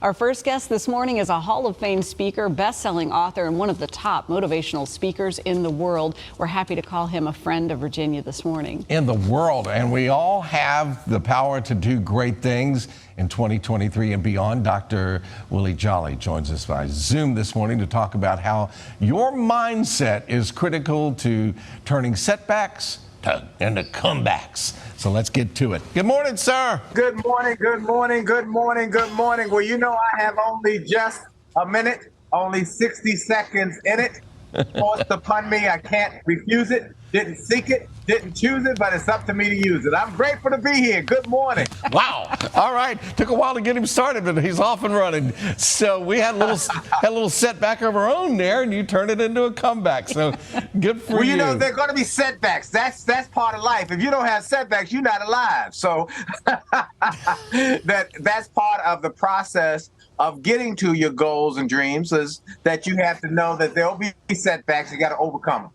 Our first guest this morning is a Hall of Fame speaker, best-selling author, and one of the top motivational speakers in the world. We're happy to call him a friend of Virginia this morning. In the world, and we all have the power to do great things in 2023 and beyond. Dr. Willie Jolley joins us by Zoom this morning to talk about how your mindset is critical to turning setbacks into comebacks. So let's get to it. Good morning, sir. Good morning, good morning, good morning, good morning. Well, you know I have only just a minute, only 60 seconds in it. Forced upon me, I can't refuse it. Didn't seek it, didn't choose it, but it's up to me to use it. I'm grateful to be here. Good morning. Wow. All right. Took a while to get him started, but he's off and running. So we had a little setback of our own there, and you turned it into a comeback. So good for you. Well, you know, there are going to be setbacks. That's part of life. If you don't have setbacks, you're not alive. So that's part of the process of getting to your goals and dreams, is that you have to know that there'll be setbacks. You got to overcome them.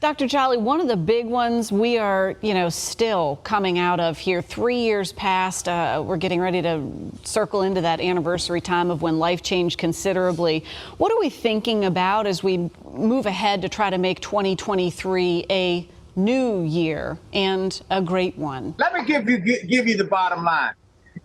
Dr. Jolley, one of the big ones we are, still coming out of here. 3 years past, we're getting ready to circle into that anniversary time of when life changed considerably. What are we thinking about as we move ahead to try to make 2023 a new year and a great one? Let me give you the bottom line,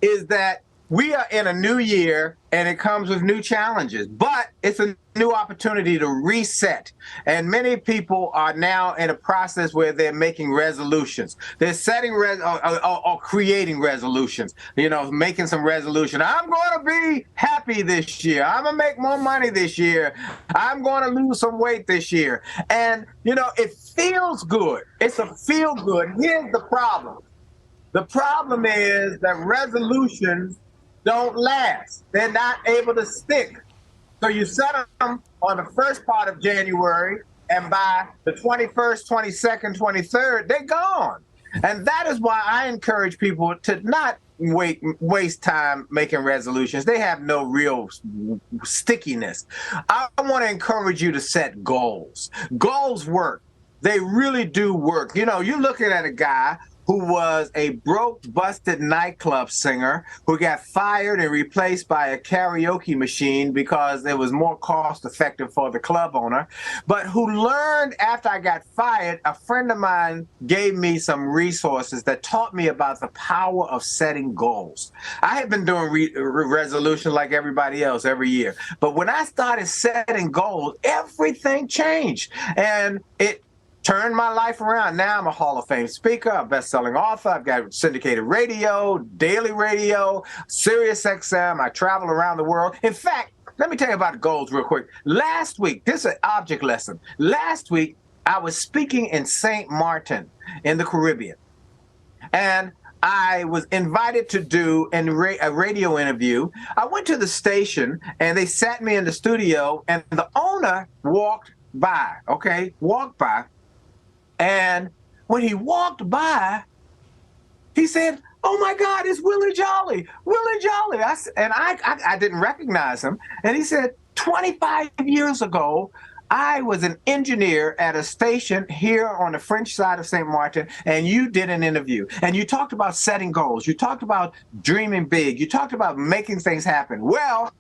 is that we are in a new year, and it comes with new challenges, but it's a new opportunity to reset. And many people are now in a process where they're making resolutions. They're setting or creating resolutions, making some resolution. I'm going to be happy this year. I'm going to make more money this year. I'm going to lose some weight this year. And, it feels good. It's a feel good. Here's the problem. The problem is that resolutions don't last. They're not able to stick. So you set them on the first part of January, and by the 21st, 22nd, 23rd, they're gone. And that is why I encourage people to not waste time making resolutions. They have no real stickiness. I want to encourage you to set goals. Goals work. They really do work. You're looking at a guy who was a broke, busted nightclub singer who got fired and replaced by a karaoke machine because it was more cost effective for the club owner, but who learned after I got fired. A friend of mine gave me some resources that taught me about the power of setting goals. I had been doing resolutions like everybody else every year, but when I started setting goals, everything changed, and it turned my life around. Now I'm a Hall of Fame speaker, a best-selling author. I've got syndicated radio, daily radio, Sirius XM. I travel around the world. In fact, let me tell you about goals real quick. Last week, this is an object lesson. Last week, I was speaking in St. Martin in the Caribbean. And I was invited to do a radio interview. I went to the station, and they sat me in the studio, and the owner walked by. And when he walked by, he said, "Oh my God, it's Willie Jolley, Willie Jolley." I didn't recognize him. And he said, 25 years ago, I was an engineer at a station here on the French side of St. Martin, and you did an interview. And you talked about setting goals. You talked about dreaming big. You talked about making things happen. Well,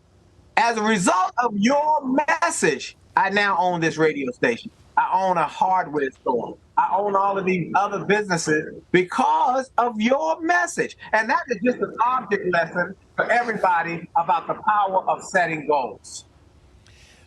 as a result of your message, I now own this radio station. I own a hardware store. I own all of these other businesses because of your message. And that is just an object lesson for everybody about the power of setting goals.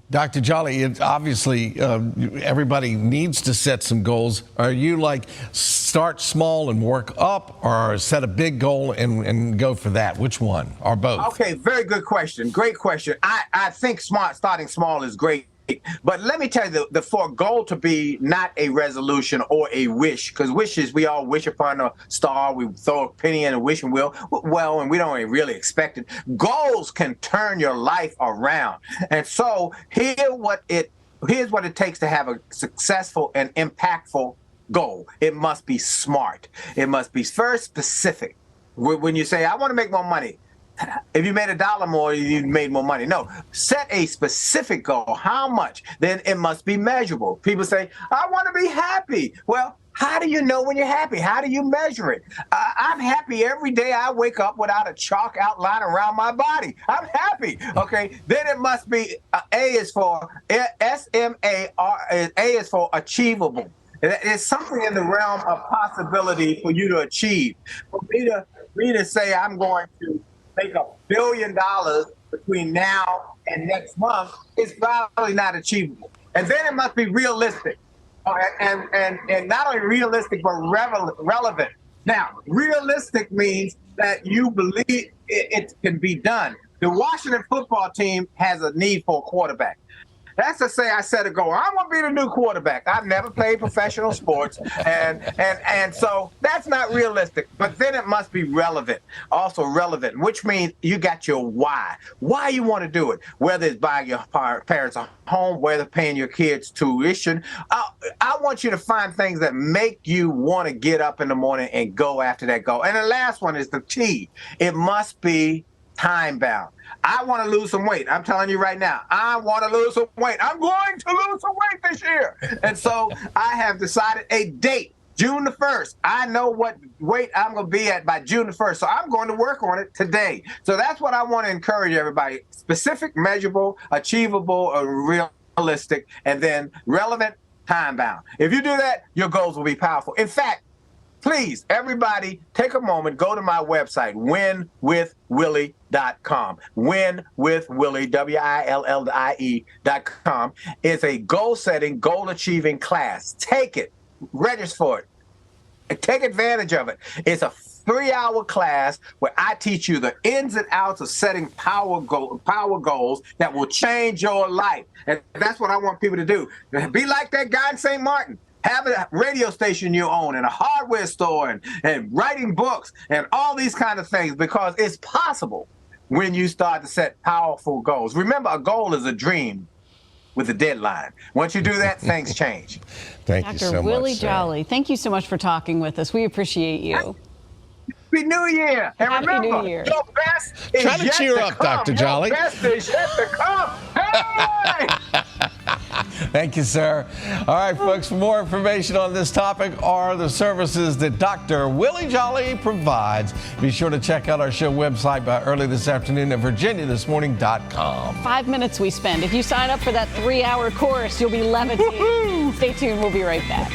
Dr. Jolley, it's obviously everybody needs to set some goals. Are you like start small and work up, or set a big goal and go for that? Which one, or both? Okay, very good question. Great question. I think starting small is great. But let me tell you, for a goal to be not a resolution or a wish, because wishes, we all wish upon a star, we throw a penny in and wish and and we don't really expect it. Goals can turn your life around. And so here's what it takes to have a successful and impactful goal. It must be smart. It must be first specific. When you say, I want to make more money, if you made $1 more, you made more money. No, set a specific goal. How much? Then it must be measurable. People say, I want to be happy. Well, How do you know when you're happy? How do you measure it? I'm happy every day I wake up without a chalk outline around my body. I'm happy. Okay. Then it must be A is for SMAR. A is for achievable. It's something in the realm of possibility for you to achieve. For me to say I'm going to make $1 billion between now and next month is probably not achievable. And then it must be realistic. And not only realistic, but relevant. Now, realistic means that you believe it can be done. The Washington football team has a need for a quarterback. That's to say I set a goal. I want to be the new quarterback. I've never played professional sports, and so that's not realistic. But then it must be relevant, also relevant, which means you got your why. Why you want to do it, whether it's buying your parents a home, whether paying your kids tuition. I want you to find things that make you want to get up in the morning and go after that goal. And the last one is the T. It must be time bound. I want to lose some weight. I'm telling you right now, I want to lose some weight. I'm going to lose some weight this year. And so I have decided a date, June the 1st. I know what weight I'm going to be at by June the 1st. So I'm going to work on it today. So that's what I want to encourage everybody. Specific, measurable, achievable, realistic, and then relevant, time bound. If you do that, your goals will be powerful. In fact, please, everybody, take a moment, go to my website, winwithwillie.com. Winwithwillie, WILLIE.com. It's a goal-setting, goal-achieving class. Take it. Register for it. Take advantage of it. It's a 3-hour class where I teach you the ins and outs of setting power goals that will change your life. And that's what I want people to do. Be like that guy in St. Martin. Have a radio station you own and a hardware store and writing books and all these kind of things, because it's possible when you start to set powerful goals. Remember, a goal is a dream with a deadline. Once you do that, things change. Thank you so much, Dr. Willie sir. Jolley, thank you so much for talking with us. We appreciate you. Happy New Year. And Happy remember, New Year. your best is Try to yet cheer to up, come. Dr. Jolley. Your best is yet to come. Hey! Thank you, sir. All right, folks, for more information on this topic or the services that Dr. Willie Jolley provides, be sure to check out our show website by early this afternoon at virginiathismorning.com. 5 minutes we spend. If you sign up for that 3-hour course, you'll be levitating. Stay tuned. We'll be right back.